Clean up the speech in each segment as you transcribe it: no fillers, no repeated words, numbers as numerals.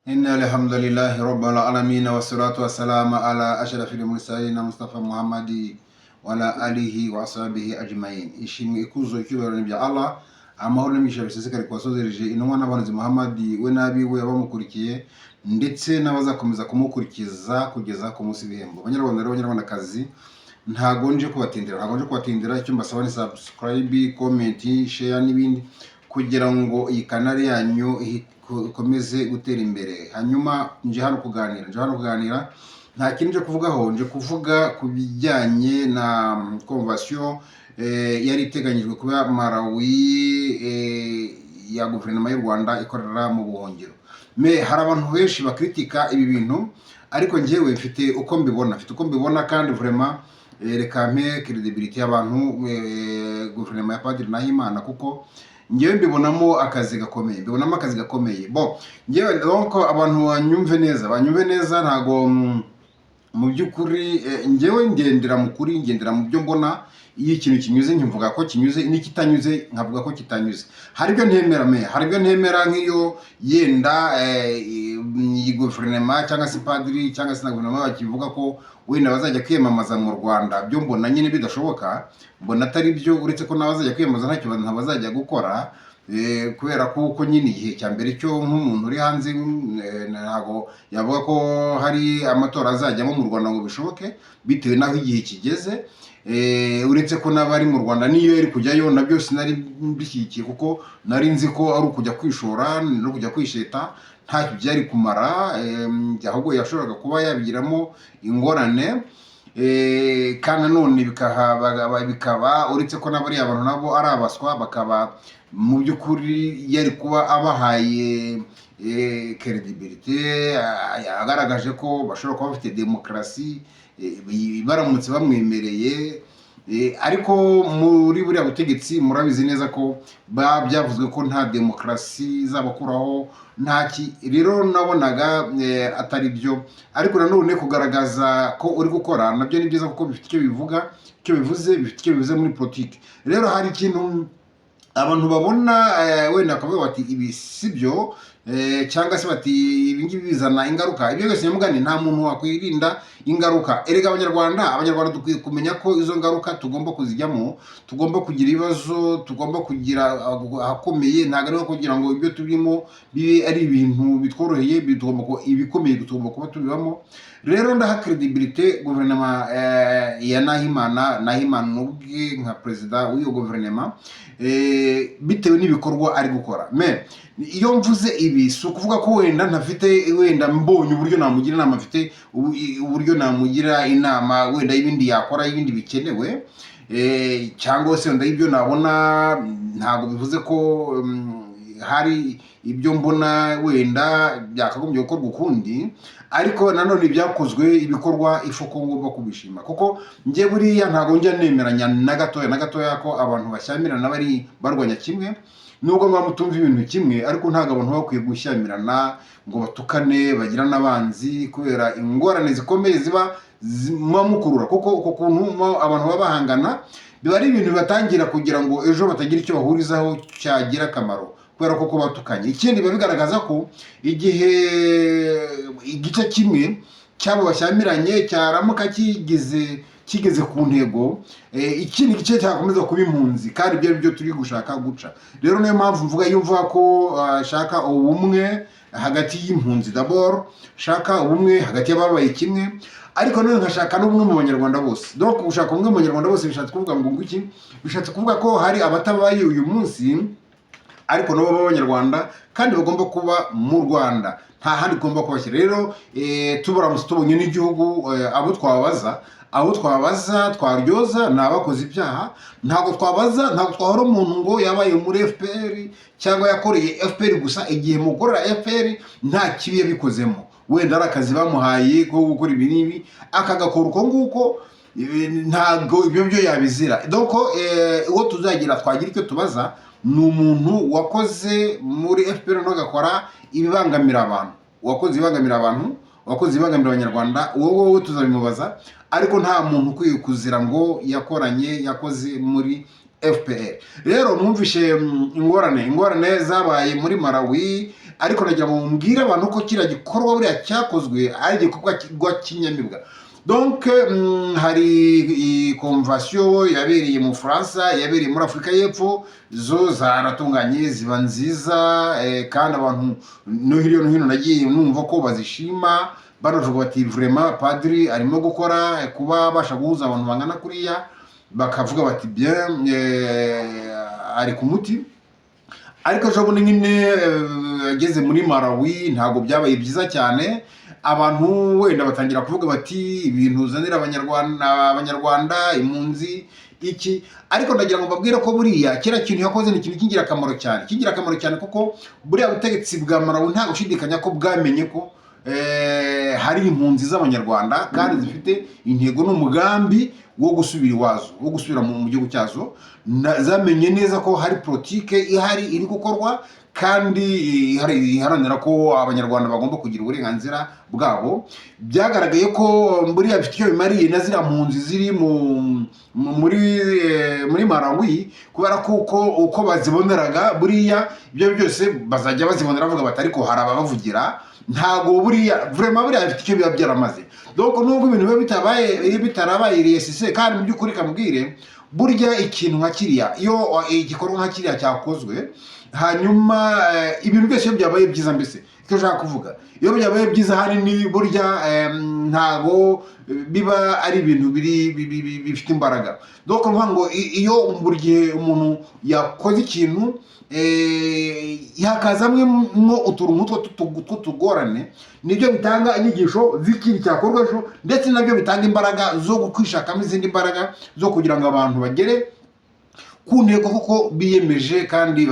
إن الحمد لله رب العالمين والصلاة والسلام على أشرف المرسلين مصطفى محمد وعلى آله وصحبه أجمعين. Ishimwe ikuzo icyubahiro ni bya Allah, amahoro n'imigisha bisesekare ku basozereje intumwa n'abahanuzi Muhammad we n'abiwe abamukurikiye ndetse n'abazakomeza kumukurikiza kugeza ku munsi w'ibihembo. Abanyarwanda rero, abanyarwandakazi, ntago nje kubatindira, icyo mbasaba ni subscribe, comment, share n'ibindi kugira ngo iyi kanali yanyu ikomeze gutera imbere. Hanyuma nje hano kuganira nta kintu nje kuvugaho, nje kuvuga ku bijyanye na convention yari iteganyijwe kuba Malawi ya guverinoma y'u Rwanda ikorera mu buhungiro. Hari abantu benshi bakritika ibi bintu, ariko njyewe mfite uko mbibona kandi vraiment reka mpe credibility y'abantu guverinoma ya Padiri Nahimana, kuko njyewe mbibonamo akazi gakomeye. Njyewe donc abantu banyumve neza, ntago mu by'ukuri njyewe ngendera mu kuri, ngendera mu byo mbona. Iyo ikintu kinyuze nkivuga ko kinyuze, n'ikitanyuze nkavuga ko kitanyuze. Hari ibyo ntemera nk'iyo yenda iyi guverinoma cyangwa se padiri cyangwa se na guverinoma bakivuga ko wenda bazajya kwiyamamaza mu Rwanda, byo mbona nyine bidashoboka, mbona atari byo, uretse ko n'abazajya kwiyamamaza ntacyo bazajya gukora, kubera ko nyine igihe cya mbere cyo nk'umuntu uri hanze ntago yavuga ko hari amatora azajyamo mu Rwanda ngo bishoboke, bitewe n'aho igihe kigeze. Uretse ko n'abari mu Rwanda niyo yari kujyayo nabyo sinari mbishyigikiye, kuko nari nzi ko ari ukujya kwishora no kujya kwisheta, ntacyo byari kumara, ahubwo yashoboraga kuba yabigiramo ingorane. Kandi nanone bikaba uretse ko n'abari abantu nabo ari abaswa, bakaba mu by'ukuri yari kuba abahaye credibility, agaragaje ko bashobora kuba bafite demokarasi baramutse bamwemereye. Ariko muri buriya butegetsi murabizi neza ko byavuzwe ko nta demokarasi zabakuraho ntaki. Rero nabonaga atari byo, ariko nanone kugaragaza ko uri gukora nabyo ni byiza, kuko bifite icyo bivuze muri politiki. Rero hari ikintu abantu babona wenda bakavuga bati ibi si byo, cyangwa se bati ibi ngibi bizana ingaruka. Ibyo byose nyamugani nta muntu wakwirinda ingaruka. Erega abanyarwanda dukwiye kumenya ko izo ngaruka tugomba kuzijyamo, tugomba kugira ibibazo, tugomba kugira ahakomeye. Ntabwo ari kugira ngo ibyo turimo bibe ari ibintu bitworoheye, ibikomeye tugomba kuba tubibamo. Rero ndaha credibility guverinoma ya Nahimana ubwe nka perezida w'iyo guverinoma, bitewe n'ibikorwa ari gukora. Iyo mvuze ibi si ukuvuga ko wenda mbonye uburyo namugira inama, mfite uburyo namugira inama wenda y'ibindi yakora, y'ibindi bikenewe, cyangwa se wenda y'ibyo nabona. Ntabwo bivuze ko hari ibyo mbona wenda byakagombye gukorwa ukundi, ariko nanone byakozwe ibikorwa ifuko ngomba kubishima, kuko njye buriya ntabwo njya nemeranya na gatoya ko abantu bashyamirana bari barwanya kimwe. Nubwo mwaba mutumva ibintu kimwe, ariko ntabwo abantu bakwiye gushyamirana ngo batukane, bagira n'abanzi, kubera ingorane zikomeye ziba mukurura. Kuko uko kuntu abantu baba bahangana biba ari ibintu bibatangira kugira ngo ejo batagira icyo bahurizaho cyagira akamaro, kubera ko batukanye. Ikindi biba bigaragaza ko igihe igice kimwe cyabo bashyamiranye cyaramuka kigeze ku ntego, ikindi gice cyakomeza kuba impunzi, kandi ibyo byo turi gushaka guca. Rero niyo mpamvu mvuga, iyo mvuga ko shaka ubumwe hagati y'impunzi, d'abord shaka ubumwe hagati y'ababaye kimwe, ariko none nkashaka n'ubumwe mu banyarwanda bose. Donc gushaka ubumwe mu banyarwanda bose bishatse kuvuga ngo iki? Bishatse kuvuga ko hari abatabaye uyu munsi, ariko nabo b'abanyarwanda kandi bagomba kuba mu Rwanda, nta handi ugomba kubashyira. Rero tubaramutse tubonye n'igihugu, abo twabaza twaryoza ni abakoze ibyaha. Ntabwo twahora umuntu ngo yabaye muri FPR cyangwa yakoreye FPR gusa, igihe mukorera FPR nta kibi yabikozemo, wenda ari akazi bamuhaye ko gukora ibi n'ibi akagakora uko nguko, ntabwo ibyo yabizira. Donc uwo twagira icyo tubaza ni umuntu wakoze muri FPR agakora ibibangamira abantu, wakoze ibibangamira abanyarwanda, wowe tuzabimubaza. Ariko nta muntu ukwiye kuzira ngo yakoze muri FPR. Rero mwumvishe ingorane zabaye muri Malawi, ariko nagira ngo mbwire abantu ko kiriya gikorwa buriya cyakozwe ari igikorwa kinyamibwa. Donc hari convention yabereye mu Faransa, yabereye muri Afurika y'Epfo, zo zaratunganye ziba nziza, kandi abantu no hino nagiye numva ko bazishima, banavuga bati vraiment padiri arimo gukora kuba basha guhuza abantu bangana kuriya, bakavuga bati bien ari ku muti. Ariko jabone nyine ageze muri Malawi ntago byabaye byiza cyane, abantu wenda batangira kuvuga bati ibintu uzanira abanyarwanda impunzi iki. Ariko ndagira ngo mbabwire ko buriya kera kintu yakoze ni ikintu cy'ingirakamaro cyane, kuko buriya butegetsi bwa Malawi nta gushidikanya ko bwamenye ko hari impunzi z'abanyarwanda kandi zifite intego n'umugambi wo gusubira iwazo, wo gusubira mu gihugu cyazo. Zamenye neza ko hari politike ihari iri gukorwa kandi iharanira ko abanyarwanda bagomba kugira uburenganzira bwabo. Byagaragaye ko buriya bifite icyo bimariye na ziriya mpunzi ziri muri Malawi, kubera ko uko baziboneraga buriya ibyo byose bazajya bazibonera bavuga bati ariko hari ababavugira. Ntago buriya vraiment buriya bifite icyo biba byaramaze. Donc nubwo ibintu biba bitarabaye RSC, kandi mu by'ukuri kamubwire burya ikintu nka kiriya, iyo igikorwa nka kiriya cyakozwe hanyuma ibintu byose iyo byabaye byiza, mbese icyo ushaka kuvuga iyo byabaye byiza hanini burya ntago biba ari ibintu bifite imbaraga. Donc mvuga ngo iyo buri gihe umuntu yakoze ikintu yakazamwe uturuntu tw'utugorane, nibyo bitanga inyigisho z'ikindi cyakorwa ejo, ndetse nabyo bitanga imbaraga zo kwishakamo izindi mbaraga zo kugira ngo abantu bagere ku ntego kuko biyemeje kandi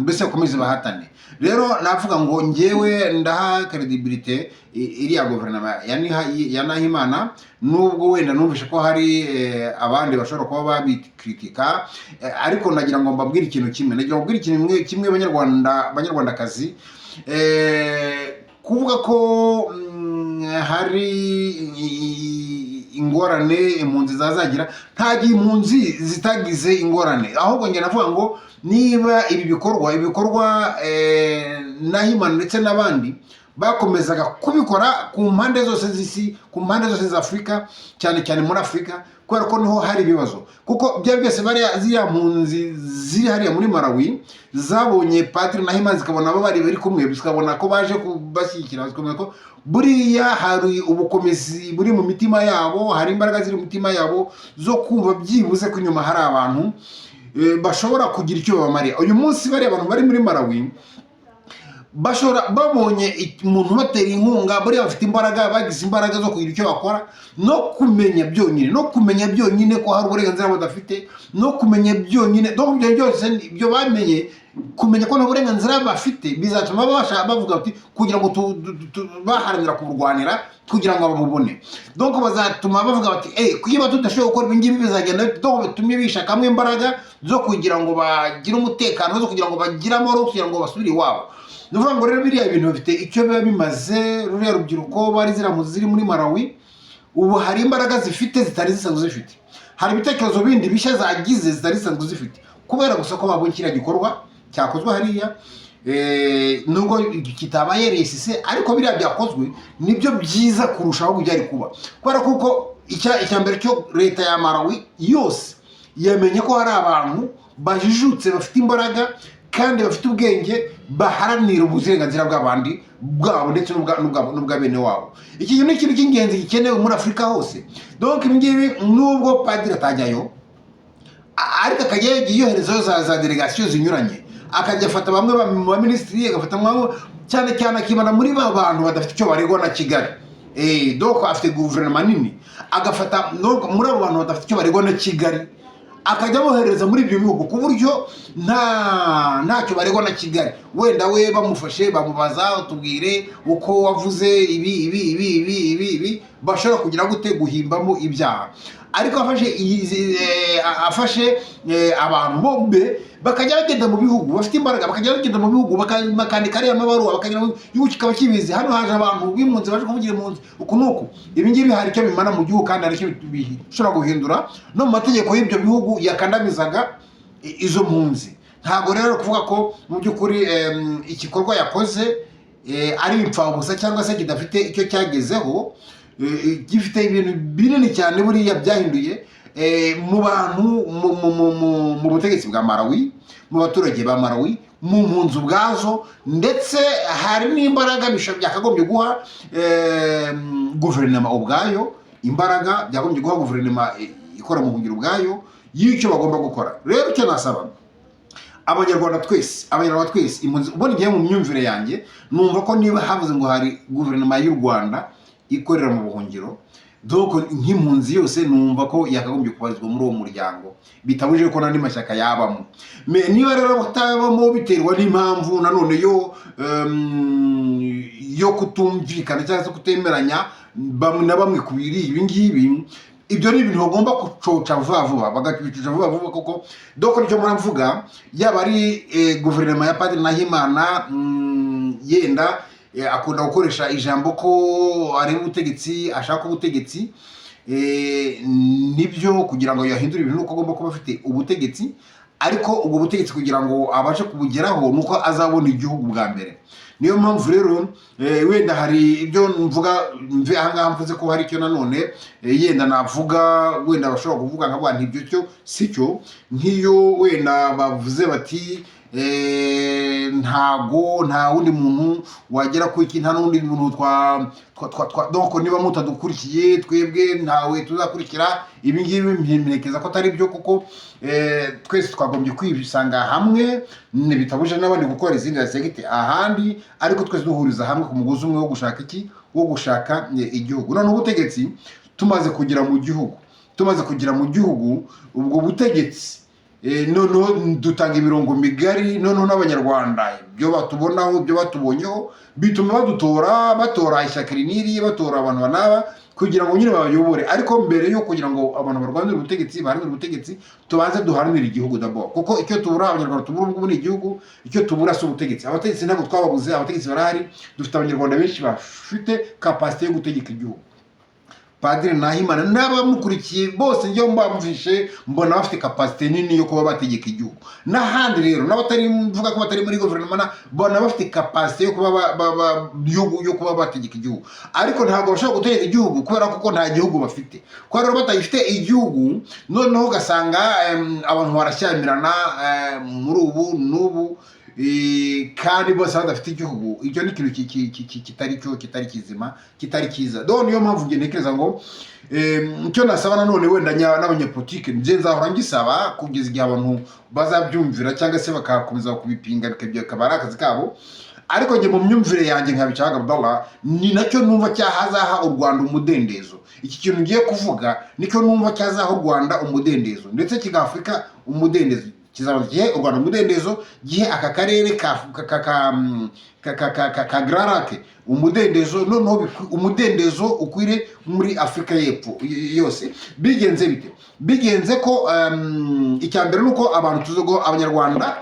mbese bakomeze bahatane. Rero navuga ngo ngewe ndaha credibility iriya guverinoma ya Nahimana, nubwo wenda numvishe ko hari abandi bashobora kuba babikritika, ariko nagira ngo mbabwire ikintu kimwe banyarwandakazi, kuvuga ko hari ingorane impunzi zazagira, nta gihe impunzi zitagize ingorane. Ahubwo nge navuga ngo niba ibi bikorwa Nahimana ndetse n'abandi bakomezaga kubikora ku mpande zose z'isi, ku mpande zose za Afurika, cyane cyane muri Afurika, kubera ko niho hari ibibazo. Kuko bya byose ziriya mpunzi ziri hariya muri Malawi zabonye Padiri Nahimana, zikabona abo bari kumwe, zikabona ko baje kubashyigikira, zikamenya ko buriya hari ubukomezi buri mu mitima yabo, hari imbaraga ziri mu mitima yabo zo kumva byibuze ko inyuma hari abantu bashobora kugira icyo babamariye. Uyu munsi bariya abantu bari muri Malawi babonye umuntu batera inkunga, buriya bafite imbaraga, bagize imbaraga zo kugira icyo bakora, no kumenya byonyine ko hari uburenganzira badafite, no kumenya byonyine ibyo byose ibyo bamenye, kumenya ko nta burenganzira bafite bizatuma bavuga bati kugira ngo baharanira kuburwanira kugira ngo babubone. Donc bazatuma bavuga bati kuyiba tudashoboye gukora ibingibi bizagenda bitumye bishakamo imbaraga zo kugira ngo bagire umutekano, zo kugira ngo bagire amahoro, kugira ngo basubire iwabo. Nuvuga ngo rero biriya bintu bifite icyo biba bimaze. Ruriya rubyiruko bari ziri muri Malawi, ubu hari imbaraga zifite zitari zisanzwe zifite, hari ibitekerezo bindi bishya zagize zitari zisanzwe zifite, kubera gusa ko babonye kiriya gikorwa cyakozwe hariya. Nubwo kitabaye RSC, ariko biriya byakozwe nibyo byiza kurushaho byari kuba, kubera kuko icya mbere cyo leta ya Malawi yose yamenye ko hari abantu bajijutse, bafite imbaraga kandi bafite ubwenge, baharanira uburenganzira bw'abandi bwabo ndetse n'ubwa bene wabo. Iki ni ikintu cy'ingenzi gikenewe muri Afurika hose. Donc ibingibi nubwo padiri atajyayo, ariko akajya yiyoherezayo za delegation zinyuranye, akajya afata bamwe mu baminisitiri, agafata cyane akibana muri ba bantu badafite icyo baregwa na Kigali. Donc afite guverinoma nini, agafata muri abo bantu badafite icyo baregwa na Kigali, akajya bohereza muri ibyo bihugu, ku buryo ntacyo baregwa na Kigali. Wenda we bamufashe bamubaza, tubwire uko wavuze ibi, bashobora kugira gute guhimbamo ibyaha. Ariko afashe abantu bombe bakajya bagenda mu bihugu bafite imbaraga, bakajya bagenda mu bihugu bakandika ariya mabaruwa, bakagera mu gihugu kikaba kibizi, hano haje abantu b'impunzi baje kuvugira impunzi uku nuku. Ibi ngibi hari icyo bimana mu gihugu, kandi hari icyo bishobora guhindura no mu mategeko y'ibyo bihugu yakandamizaga izo mpunzi. Ntabwo rero kuvuga ko mu by'ukuri igikorwa yakoze ari impfabusa cyangwa se kidafite icyo cyagezeho, gifite ibintu binini cyane buriya byahinduye mu bantu, mu butegetsi bwa Malawi, mu baturage ba Malawi, mu mpunzi ubwazo, ndetse hari n'imbaraga byakagombye guha guverinoma ubwayo, imbaraga byagombye guha guverinoma ikora mu buhungiro ubwayo y'icyo bagomba gukora. Rero icyo nasaba abanyarwanda twese impunzi, ubona igihe mu myumvire yanjye numva ko niba havuze ngo hari guverinoma y'u Rwanda ikorera mu buhungiro, doko nk'impunzi yose numva ko yakagombye kubarizwa muri uwo muryango, bitabuje ko n'andi mashyaka yabamo. Niba rero batabamo biterwa n'impamvu nanone yo kutumvikana cyangwa se kutemeranya bamwe na bamwe kubiri ibi ngibi, ibyo ni ibintu bagomba gucoca vuba bagabicoca vuba kuko doko nicyo muravuga, yaba ari guverinoma ya Padiri Nahimana yenda akunda gukoresha ijambo ko ari ubutegetsi, ashaka ubutegetsi, nibyo kugira ngo yahindure ibintu nuko agomba kuba afite ubutegetsi, ariko ubwo butegetsi kugira ngo abashe kubugeraho nuko azabona igihugu bwa mbere. Niyo mpamvu rero wenda hari ibyo mvuga ahangaha mvuze ko hari icyo nanone yenda navuga, wenda bashobora kuvuga nkavuga ntibyo cyo sicyo, nk'iyo wenda bavuze bati nta wundi muntu wagera ku iki, nta n'undi muntu donc niba mutadukurikiye twebwe ntawe tuzakurikira. Ibi ngibi mperekeza ko atari byo, kuko twese twagombye kwisanga hamwe, bitabuje n'abandi gukora izindi segite ahandi, ariko twese duhuriza hamwe ku mugozi umwe wo gushaka iki, wo gushaka igihugu. None ubutegetsi tumaze kugira mu gihugu, ubwo butegetsi noneho dutanga imirongo migari, noneho n'abanyarwanda ibyo batubonaho, ibyo batubonyeho bituma batora ishyaka riniri, batora abantu banaba kugira ngo nyine babayobore. Ariko mbere yo kugira ngo abantu barwanire ubutegetsi, baharanire ubutegetsi, tubanze duharanire igihugu d'abord, kuko icyo tubura abanyarwanda tubura ubwo ni igihugu, icyo tubura si ubutegetsi. Abategetsi ntabwo twababuze, abategetsi barahari, dufite abanyarwanda benshi bafite capacité yo gutegeka igihugu. Padiri Nahimana n'abamukurikiye bose njye mbamvishe mbona bafite capacité nini yo kuba bategeka igihugu. N'ahandi rero n'abatari mvuga ko batari muri guverinoma bona bafite capacité yo kuba bategeka igihugu, ariko ntabwo bashobora gutegeka igihugu kubera kuko nta gihugu bafite. Kwa rero batagifite igihugu, noneho ugasanga abantu barashyamirana muri ubu n'ubu, kandi bose badafite igihugu. Icyo ni ikintu kitari kizima, kitari kiza. Niyo mpamvu ngiye ntekereza ngo icyo nasaba nanone wenda n'abanyapolitike nje nzahora ngisaba kugeza igihe abantu bazabyumvira cyangwa se bakakomeza kubipinga bikaba ari akazi kabo, ariko nge mu myumvire yanjye nka Bicaga Abdallah ni nacyo numva cyahazaha u Rwanda umudendezo. Iki kintu ngiye kuvuga nicyo numva cyazaha u Rwanda umudendezo, ndetse kigafrika umudendezo, kizabagiye u Rwanda umudendezo, gihe aka karere ka Grand Lac umudendezo, noneho umudendezo ukwire muri Afrika y'Epfo yose. Bigenze bite? Bigenze ko icya mbere nuko abantu tuzogo abanyarwanda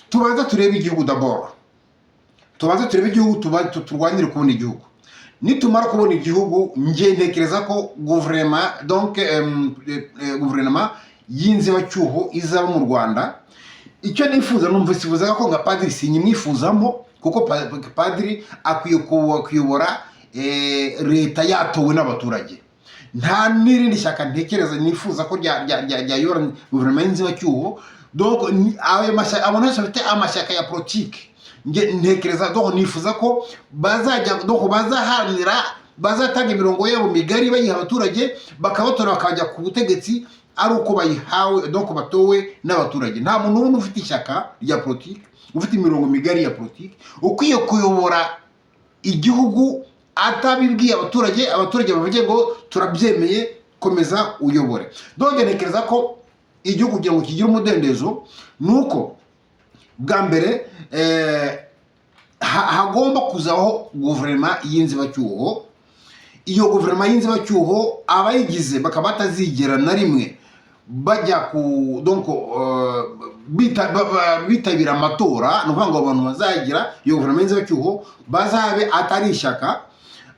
tubanza turebe igihugu d'abord, tubanza turebe igihugu, turwanire kubona igihugu. Nitumara kubona igihugu, ngiye ntekereza ko guverinoma y'inzibacyuho izaba mu Rwanda. Icyo nifuza, numva sifuzaga ko nka Padiri sinyimwifuzamo, kuko Padiri akwiye kuyobora leta yatowe n'abaturage. Nta n'irindi shyaka ntekereza nifuza ko ryayobora guverinoma y'inzibacyuho. Donc abantu bose bafite amashyaka ya politike, ntekereza nifuza ko bazaharanira, bazatanga imirongo yabo migari bayiha abaturage, bakabatora bakajya ku butegetsi ari uko bayihawe, batowe n'abaturage. Nta muntu n'umwe ufite ishyaka rya politike, ufite imirongo migari ya politike, ukwiye kuyobora igihugu atabibwiye abaturage bavuge ngo turabyemeye, komeza uyobore. Ntekereza ko igihugu kugira ngo kigire umudendezo, nuko bwa mbere hagomba kuzaho guverinoma y'inzibacyuho. Iyo guverinoma y'inzibacyuho abayigize bakaba batazigera na rimwe bajya bitabira amatora. Ni ukuvuga ngo abantu bazagira iyo guverinoma y'inzibacyuho bazabe atari ishyaka,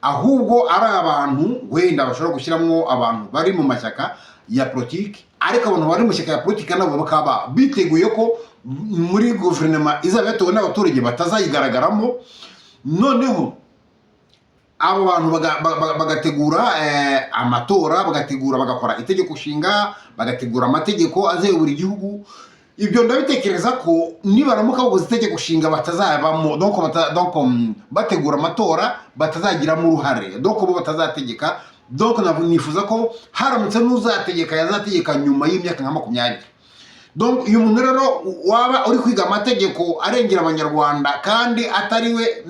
ahubwo ari abantu wenda bashobora gushyiramo abantu bari mu mashyaka ya politiki, ariko abantu bari mu mashyaka ya politiki nabo bakaba biteguye ko muri guverinoma izaba yatowe n'abaturage batazayigaragaramo. noneho abo bantu bagategura amatora, bagategura bagakora itegeko nshinga, bagategura amategeko azayobora igihugu. Ibyo ndabitekereza ko nibaramuka baguze itegeko nshinga batazabamo, donc bategura amatora batazagiramo uruhare, donc bo batazategeka. Donc nifuza ko haramutse n'uzategeka yazategeka nyuma y'imyaka nka 20. Donc uyu muntu rero waba uri kwiga amategeko arengera abanyarwanda kandi atari we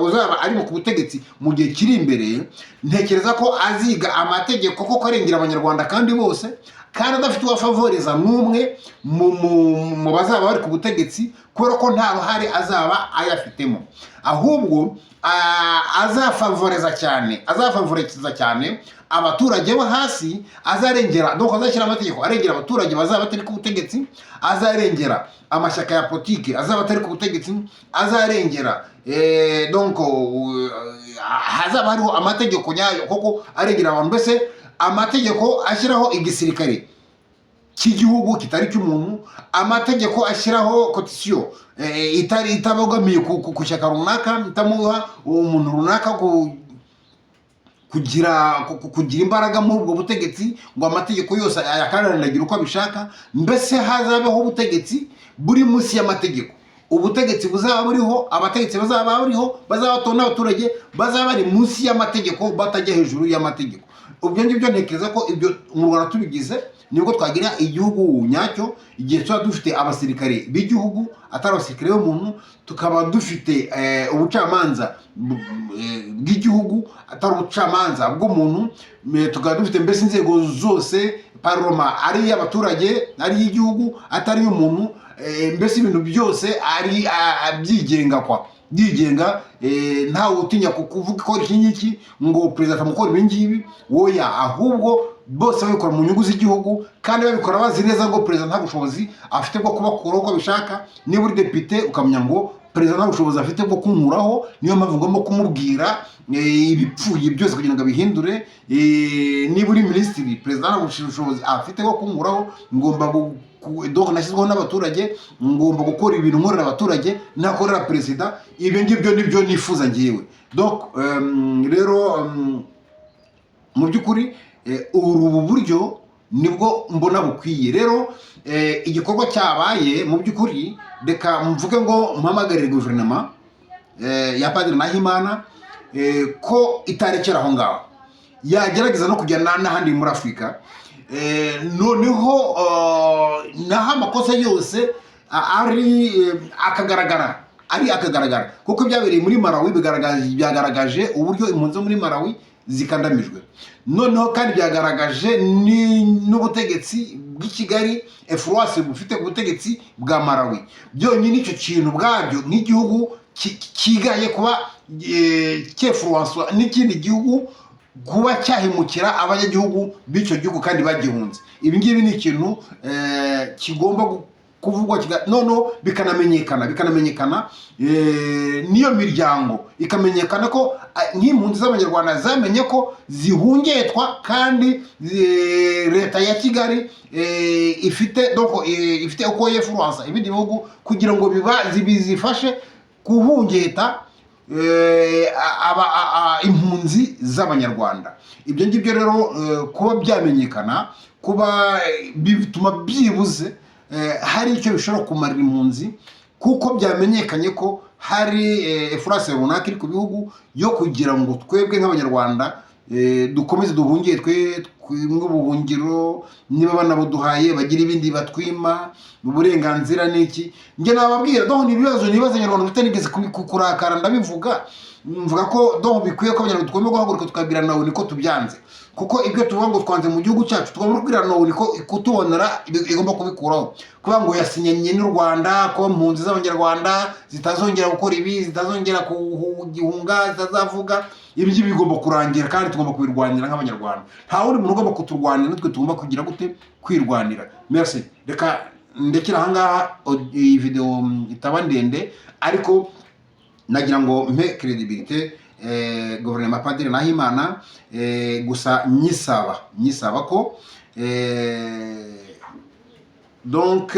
uzaba ari mu butegetsi mu gihe kiri imbere, ntekereza ko aziga amategeko koko arengera abanyarwanda kandi bose, kandi adafite uwafavoriza n'umwe mu bazaba bari ku butegetsi, kubera ko nta ruhare azaba ayafitemo, ahubwo azafavoriza cyane abaturage bo hasi, azarengera, donc azashyira amategeko arengera abaturage bazaba batari ku butegetsi, azarengera amashyaka ya politike azaba atari ku butegetsi, azarengera donc hazaba hariho amategeko nyayo koko arengera abantu. Mbese amategeko ashyiraho igisirikare cy'igihugu kitari cy'umuntu, amategeko ashyiraho kotisiyo itabogamiye ku shyaka runaka, itamuha umuntu runaka kugira imbaraga muri ubwo butegetsi, ngo amategeko yose ayakandagira uko abishaka. Mbese hazabeho ubutegetsi buri munsi y'amategeko, ubutegetsi buzaba buriho, abategetsi bazaba bariho, bazabatora n'abaturage bazaba bari munsi y'amategeko, batajya hejuru y'amategeko. Ubwo ngibyo ntekereza ko ibyo mu Rwanda tubigize nibwo twagira igihugu nyacyo, igihe tuba dufite abasirikare b'igihugu atari abasirikare b'umuntu, tukaba dufite ubucamanza bw'igihugu atari ubucamanza bw'umuntu, tukaba dufite mbese inzego zose, paroma ari iy'abaturage ari iy'igihugu atari iy'umuntu, mbese ibintu byose ari byigenga, ntawe utinya kuvuga ko iki ngiki ngo perezida atamukora ibi ngibi, woya, ahubwo bose babikora mu nyungu z'igihugu, kandi babikora bazi neza ngo perezida nta bushobozi afite bwo kubakuraho uko abishaka. Niba uri depite ukamenya ngo perezida nta bushobozi afite bwo kunkuraho, niyo mpamvu ngomba kumubwira ibipfuye byose kugira ngo abihindure. Niba uri minisitiri, perezida nta bushobozi afite bwo kunkuraho, ngomba donc nashyizweho n'abaturage, ngomba gukora ibintu nkorera abaturage nakorera perezida. Ibyo ngibyo nibyo nifuza ngewe. Donc rero mu by'ukuri ubu buryo nibwo mbona bukwiye. Rero igikorwa cyabaye mu by'ukuri, reka mvuge ngo mpamagarire guverinoma ya Padiri Nahimana ko itarekera aho ngaho, yagerageza no kujyana n'ahandi muri Afurika, noneho naho amakosa yose akagaragara kuko byabereye muri Malawi, byagaragaje uburyo impunzi zo muri Malawi zikandamijwe, noneho kandi byagaragaje n'ubutegetsi bw'i Kigali, influence bufite ku butegetsi bwa Malawi. Byonyine icyo kintu bwabyo nk'igihugu kigaye kuba cyefluence n'ikindi gihugu, kuba cyahemukira abanyagihugu b'icyo gihugu kandi bagihunze. Ibi ngibi ni ikintu kigomba kuvugwa, noneho bikanamenyekana niyo miryango ikamenyekana ko nk'impunzi z'abanyarwanda zamenye ko zihungetwa, kandi leta ya Kigali ifite uko yefluence ibindi bihugu kugira ngo bizifashe kuhungeta impunzi z'abanyarwanda. Ibyo ngibyo rero kuba byamenyekana, kuba bituma byibuze hari icyo bishobora kumarira impunzi, kuko byamenyekanye ko hari influence runaka iri ku bihugu yo kugira ngo twebwe nk'abanyarwanda dukomeze duhungiye ubuhungiro, niba banabuduhaye bagira ibindi batwima uburenganzira n'iki. Njye nababwira donc ibibazo abanyarwanda tutanigeze kurakara, ndabivuga mvuga ko donc bikwiye ko abanyarwanda tugomba guhaguruka tukabwira nawe niko tubyanze, kuko ibyo tuvuga ngo twanze mu gihugu cyacu tugomba kubwira nawe niko kutubonera igomba kubikuraho, kuba ngo yasinyanye n'u Rwanda ko impunzi z'abanyarwanda zitazongera gukora ibi, zitazongera kuhunga, zitazavuga. Ibi ngibi bigomba kurangira kandi tugomba kubirwanira nk'abanyarwanda. Nta wundi muntu ugomba kuturwanira, natwe tugomba kugira gute kwirwanira. Merci. Reka ndekera aha ngaha, iyi video itaba ndende, ariko nagira ngo mpe credibilité guverinoma Padiri Nahimana, gusa nyisaba ko donc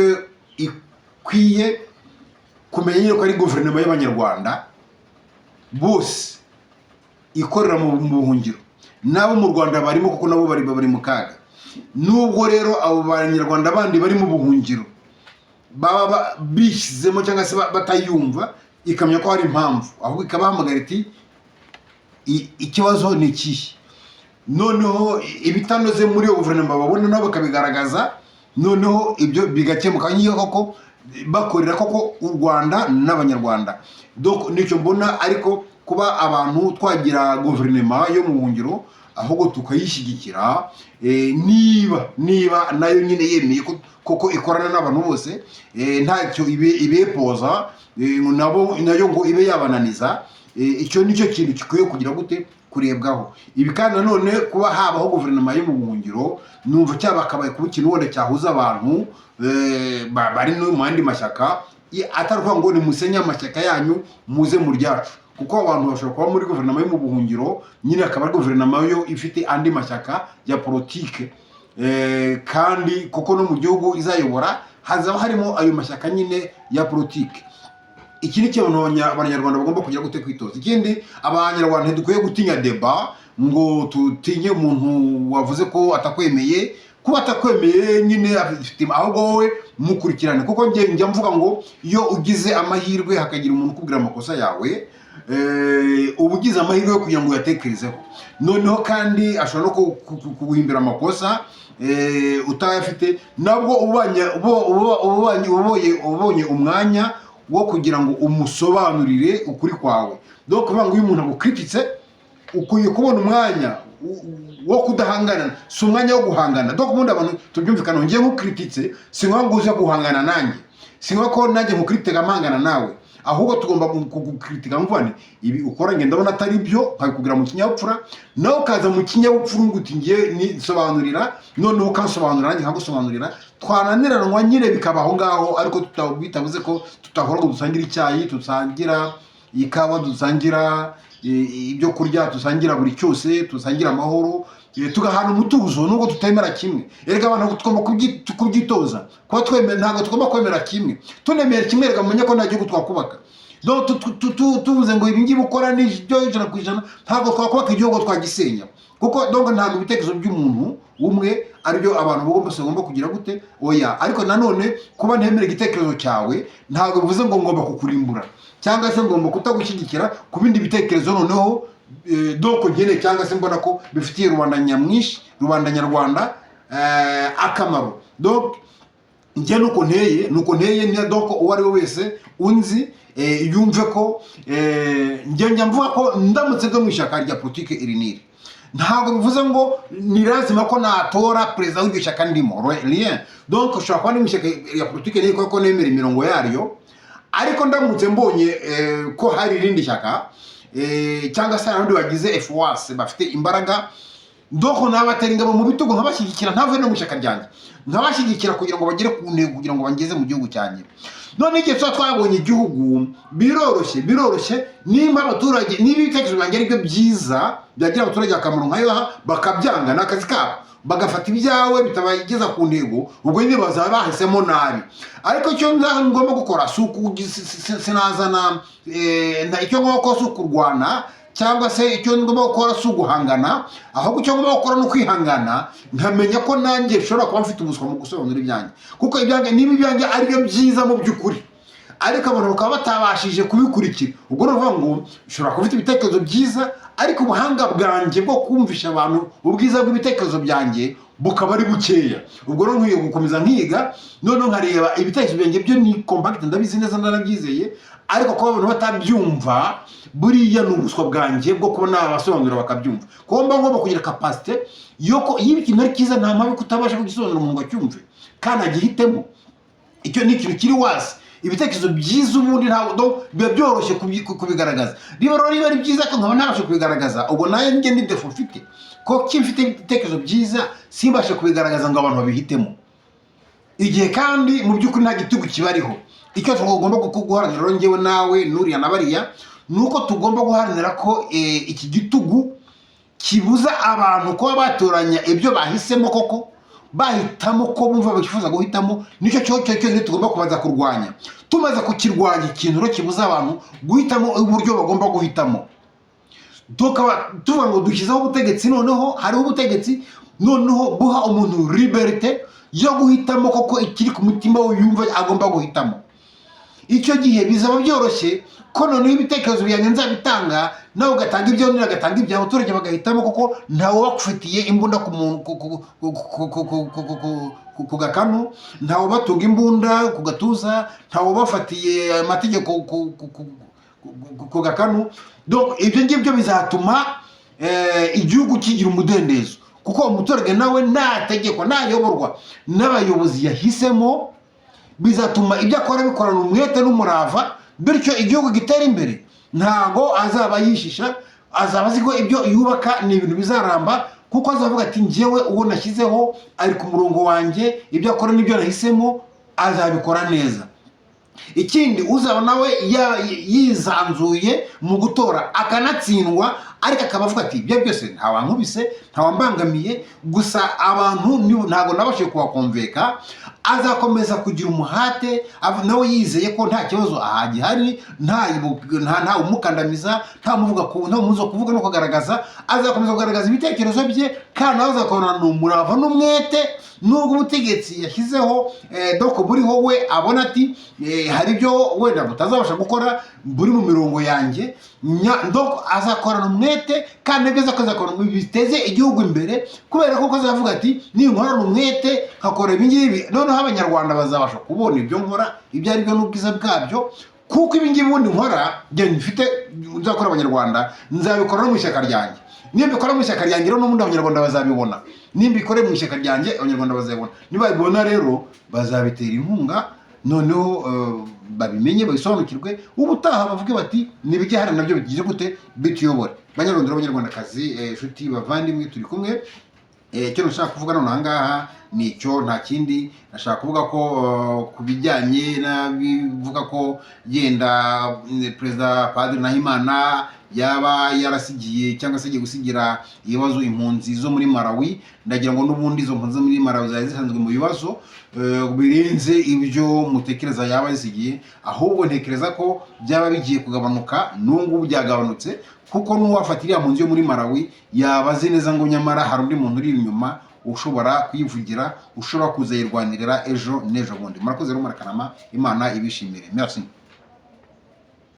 ikwiye kumenya yuko ari guverinoma y'abanyarwanda, bose ikorera mu buhungiro nabo mu Rwanda barimo, kuko nabo bari mu kaga. Nubwo rero abo banyarwanda bandi bari mu buhungiro baba bishyizemo cyangwa se batayumva, ikamenya ko hari impamvu, ahubwo ikabahamagara iti ikibazo ni ikihe, noneho ibitanoze muri iyo guverinoma babona nabo bakabigaragaza, noneho ibyo bigakemuka. Ngiyo koko bakorera koko u Rwanda n'abanyarwanda. Donc nicyo mbona, ariko kuba abantu twagira guverinoma yo mu buhungiro ahubwo tukayishyigikira, niba nayo nyine yemeye koko ikorana n'abantu bose, ntacyo ibepoza nayo ngo ibe yabananiza. Icyo nicyo kintu gikwiye kugira gute kurebwaho. Ibi kandi nanone kuba habaho guverinoma yo mu buhungiro, numva cyabakabaye kuba ikintu wenda cyahuza abantu bari no mu yandi mashyaka, atari kuvuga ngo ni musenye amashyaka yanyu muze mu ryacu, kuko abantu bashobora kuba muri guverinoma yo mu buhungiro nyine akaba ari guverinoma yo ifite andi mashyaka ya politike, kandi kuko no mu gihugu izayobora hazaba harimo ayo mashyaka nyine ya politike. Iki ni cyo abanyarwanda bagomba kugira gute kwitoza. Ikindi, abanyarwanda ntidukwiye gutinya deba ngo tutinye umuntu wavuze ko atakwemeye. Kuba atakwemeye nyine afite, ahubwo wowe mukurikirane, kuko njya mvuga ngo iyo ugize amahirwe hakagira umuntu ukubwira amakosa yawe, uba ugize amahirwe yo kugira ngo uyatekerezeho. Noneho kandi ashobora no kuguhimbira amakosa utayafite, nabwo ubonye umwanya wo kugira ngo umusobanurire ukuri kwawe. Donc kuvuga ngo uyu muntu agukrititse, ukwiye kubona umwanya wo kudahangana, si umwanya wo guhangana. Donc ubundi abantu tubyumvikana, ngiye nkukrititse, si ngombwa ngo uze guhangana nanjye, si ngombwa ko nanjye nkukritika mpangana nawe, ahubwo tugomba kugukritika mvane ibi ukora ngenda ndabona atari byo, nkabikubwira mu kinyabupfura, nawe ukaza mu kinyabupfura ngo uti ngiye nisobanurira, noneho ukansobanurira nanjye nkagusobanurira, twananiranwa nyine bikaba aho ngaho. Ariko bitavuze ko tutahora ngo dusangira icyayi, dusangira ikawa, dusangira ibyo kurya, dusangira buri cyose, dusangira amahoro, tugahana umutuzo nubwo tutemera kimwe. Erega abantu tugomba kubyitoza, kuba twemera, ntabwo tugomba kwemera kimwe. Tunemera kimwe rega mumenye ko nta gihugu twakubaka. Donc tuvuze ngo ibi ngibi ukora ni byo 100%, ntabwo twakubaka igihugu twagisenya, kuko donc ntabwo ibitekerezo by'umuntu umwe aribyo abantu bagomba kugira gute oya. Ariko nanone kuba ntemera igitekerezo cyawe ntabwo bivuze ngo ngomba kukurimbura cyangwa se ngomba kutagushyigikira ku bindi bitekerezo. Noneho donc ngene cyangwa se mbona ko bifitiye rubanda nyamwinshi, rubanda nyarwanda akamaro. Donc njye nuko nteye ni donc uwo ari we wese unzi yumve ko njye mvuga ko ndamutse bwo mu ishyaka rya politike irinire, ntabwo bivuze ngo ni lazima ko natora perezida w'iryo shyaka ndimo rien. Donc ushobora kuba mu ishyaka rya politike ni ko nemera imirongo yaryo, ariko ndamutse mbonye ko hari irindi shyaka cyangwa se abandi bagize FOAS bafite imbaraga, donc nabatera ingabo mu bitugu nkabashyigikira, ntave no mu ishyaka ryanjye, nkabashyigikira kugira ngo bagere ku ntego, kugira ngo bangeze mu gihugu cyanjye. None igihe twabonye igihugu biroroshye nimba abaturage niba ibitekerezo byanjye ari byo byiza byagira abaturage akamaro nkayo bakabyanga, n'akazi kabo, bagafata ibyawe bitabageza ku ntego, ubwo nyine bazaba bahisemo nabi. Ariko icyo ngomba gukora sinazana icyo ngomba gukora si ukurwana, cyangwa se icyo ngomba gukora si uguhangana, ahubwo icyo ngomba gukora ni ukwihangana, nkamenya ko nanjye nshobora kuba mfite ubuswa mu gusobanura ibyanjye, kuko niba ibyanjye ari byo byiza mu by'ukuri, ariko abantu bakaba batabashije kubikurikira, ubwo nuvuga ngo ushobora kuba ufite ibitekerezo byiza, ariko ubuhanga bwanjye bwo kumvisha abantu ubwiza bw'ibitekerezo byanjye bukaba ari bukeya. Ubwo rero nkwiye gukomeza nkiga, noneho nkareba ibitekerezo byanjye byo ni compact, ndabizi neza ndanabyizeye, ariko kuba abantu batabyumva buriya ni ubuswa bwanjye bwo kuba nabasobanurira bakabyumva. Kuba ngomba kugira capacité yoko y'ikintu ari cyiza, nta mpamvu kutabasha kugisobanura umuntu ngo acyumve kandi agihitemo. Icyo ni ikintu kiri wasi. Ibitekerezo byiza ubundi ntabwo biba byoroshye kubigaragaza. Niba ari byiza ko nkaba ntabasha kubigaragaza, ubwo nayo njye ni defo mfite, ko mfite ibitekerezo byiza simbashe kubigaragaza ngo abantu babihitemo. Igihe kandi mu by'ukuri nta gitugu kibariho. Icyo tugomba guharanira rero njyewe nawe n'uriya na bariya, nuko tugomba guharanira ko iki gitugu kibuza abantu kuba batoranya ibyo bahisemo, koko bahitamo ko bumva bifuza guhitamo. Nicyo cyo tugomba kubanza kurwanya. tumaze kukirwanya ikintu rero kibuza abantu guhitamo uburyo bagomba guhitamo, tukaba tuvuga ngo dushyizeho ubutegetsi, noneho hariho ubutegetsi noneho buha umuntu liberite yo guhitamo koko ikiri ku mutima we yumva agomba guhitamo. Icyo gihe bizaba byoroshye ko noneho ibitekerezo byanjye nzabitanga, nawe ugatanga ibyo undi agatanga ibyo, abaturage bagahitamo koko ntawe bakufitiye imbunda ku gakanu, ntawe batunga imbunda ku gatuza, ntawe bafatiye amategeko ku gakanu. Donc ibyo ngibyo bizatuma igihugu kigira umudendezo, kuko umuturage nawe nategekwa nayoborwa n'abayobozi yahisemo, bizatuma ibyo akora bikorana umwete n'umurava, bityo igihugu gitera imbere. Ntago azaba yishisha, azaba azi ko ibyo yubaka ni ibintu bizaramba, kuko azavuga ati njyewe uwo nashyizeho ari ku murongo wanjye, ibyo akora n'ibyo nahisemo azabikora neza. Ikindi uzaba nawe yizanzuye mu gutora akanatsindwa, ariko akaba avuga ati ibyo byose ntawankubise ntawambangamiye, gusa abantu ntago nabashije kubakomveka, azakomeza kugira umuhate nawe yizeye ko nta kibazo ahagihari, nta umukandamiza, nta muzo kuvuga no kugaragaza, azakomeza kugaragaza ibitekerezo bye, kandi nawe azakorana n'umurava n'umwete, nubwo ubutegetsi yashyizeho doko buriho we abona ati hari ibyo wenda butazabasha gukora buri mu mirongo yanjye, doko azakorana umwete, kandi nibyo azakorana biteze igihugu imbere, kubera ko azavuga ati ninkorana umwete nkakora ibi ngibi, noneho abanyarwanda bazabasha kubona ibyo nkora ibyo ari byo n'ubwiza bwabyo, kuko ibi ngibi ubundi nkora mfite nzakora abanyarwanda, nzabikora no mu ishyaka ryanjye. Niyo mbikora mu ishyaka ryanjye rero n'ubundi abanyarwanda bazabibona, nimba ikore mu ishyaka ryanjye abanyarwanda bazabibona, nibabibona rero bazabitera inkunga, noneho babimenye babisobanukirwe, ubutaha bavuge bati nibijya hari nabyo bigize gute bituyobore. Banyarwanda n'abanyarwandakazi, inshuti bavandimwe, turi kumwe. Icyo nashaka kuvuga none aha ngaha ni icyo, nta kindi. Nashaka kuvuga ko ku bijyanye n'abivuga ko yenda Perezida Padiri Nahimana yaba yarasigiye cyangwa se agiye gusigira ibibazo impunzi zo muri Malawi, ndagira ngo n'ubundi izo mpunzi zo muri Malawi zari zisanzwe mu bibazo birenze ibyo mutekereza yaba yasigiye, ahubwo ntekereza ko byaba bigiye kugabanuka, n'ubu byagabanutse, kuko n'uwafatiriye impunzi yo muri Malawi yaba azi neza ngo nyamara hari undi muntu uri inyuma ushobora kuyivugira, ushobora kuzayirwanirira ejo n'ejo bundi. Murakoze rero murakarama, Imana ibishimire. Merci.